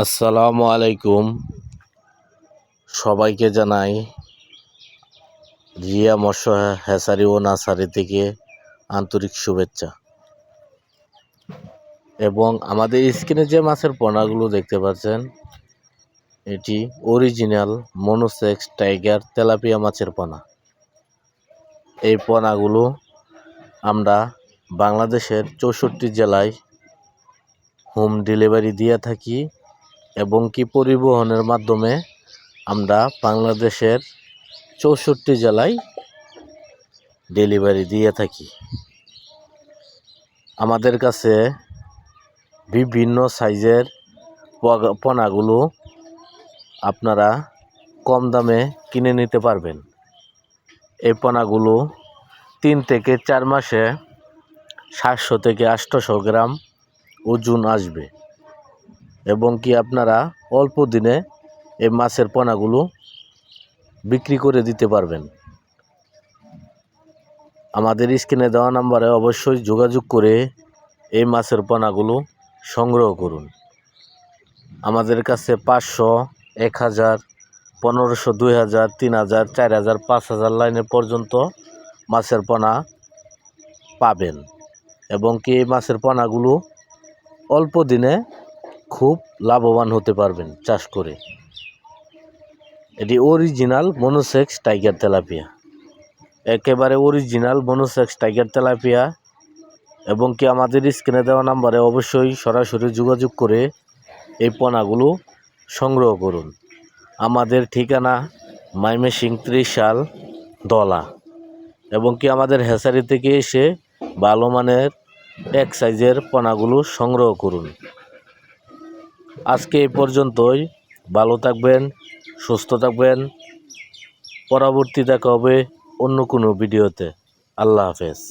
আসসালামু আলাইকুম। সবাইকে জানাই রিয়া মৎস্য হ্যাচারি ও নার্সারি থেকে আন্তরিক শুভেচ্ছা। এবং আমাদের স্ক্রিনে যে মাছের পোনাগুলো দেখতে পাচ্ছেন, এটি অরিজিনাল মনোসেক্স টাইগার তেলাপিয়া মাছের পোনা। এই পোনাগুলো আমরা বাংলাদেশের 64 জেলায় হোম ডেলিভারি দিয়ে থাকি এবং কি পরিবহনের মাধ্যমে আমরা বাংলাদেশের 64 জেলায় ডেলিভারি দিয়ে থাকি। আমাদের কাছে বিভিন্ন সাইজের পোনাগুলো আপনারা কম দামে কিনে নিতে পারবেন। এই পোনাগুলো 3 থেকে 4 মাসে 700 থেকে 800 গ্রাম ওজন আসবে এবং কি আপনারা অল্প দিনে এই মাছের পোনাগুলো বিক্রি করে দিতে পারবেন। আমাদের স্ক্রিনে দেওয়া নাম্বারে অবশ্যই যোগাযোগ করে এই মাছের পোনাগুলো সংগ্রহ করুন। আমাদের কাছে 500, 1000, 1500, 2000, 3000, 4000, 5000 লাইনে পর্যন্ত মাছের পোনা পাবেন এবং কি এই মাছের পোনাগুলো অল্প দিনে খুব লাভবান হতে পারবেন চাষ করে। এটি অরিজিনাল মনোসেক্স টাইগার তেলাপিয়া, একেবারে অরিজিনাল মনোসেক্স টাইগার তেলাপিয়া এবং কি আমাদের স্ক্রিনে দেওয়া নাম্বারে অবশ্যই সরাসরি যোগাযোগ করে এই পোনাগুলো সংগ্রহ করুন। আমাদের ঠিকানা ময়মনসিংহ 30 দলা এবং কি আমাদের হ্যাচারি থেকে এসে ভালো মানের এক সাইজের পোনাগুলো সংগ্রহ করুন। আজকে এই পর্যন্তই। ভালো থাকবেন, সুস্থ থাকবেন। পরবর্তী দেখা হবে অন্য কোনো ভিডিওতে। আল্লাহ হাফেজ।